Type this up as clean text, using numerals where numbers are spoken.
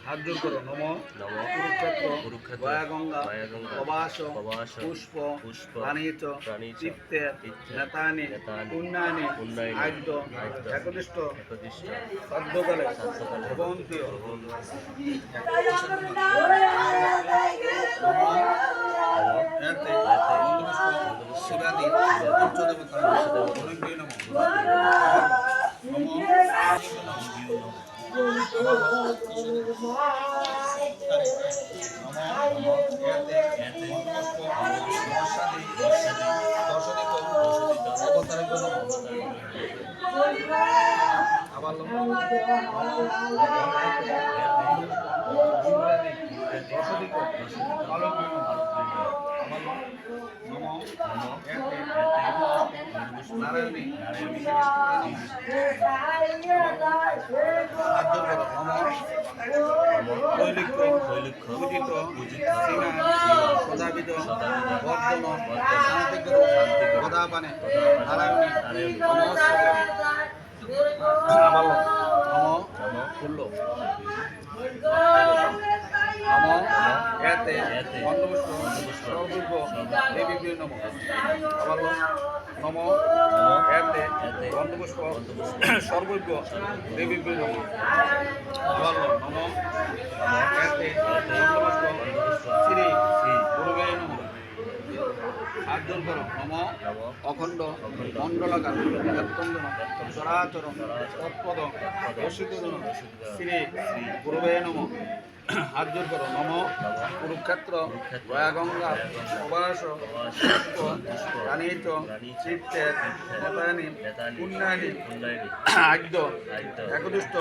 হাত জোর করো। নম কুরুক্ষেত্র গঙ্গা প্রবাস পুষ্প প্রাণীচ চিত্তে নেতানি পুণ্যানি আদ্য একদিষ্ট সদ্যকালে ভবন্তি শিবাদি উচ্চদেবতা নারায়ণী সদাবিদ বর্ধন গদাপানে নারায়ণী ফুল্ল এতে বন্দপুষ্প সর্বৈব দেবী নম আবার নম এতে বন্দপুষ্প সর্বৈব দেবী নম আবার নম এতে বন্দপুষ্প শ্রী গুরুবে নম আর্জুন কর নম অখণ্ড মণ্ডলাকার চরাচর তৎপদ বসিতজন শ্রী গুরুবে নম আর্জুন কর নম কুরুক্ষেত্র গঙ্গা প্রবাস প্রাণীচ চিত্তে নেতানি পুণ্যানি আদ্য একদুষ্ট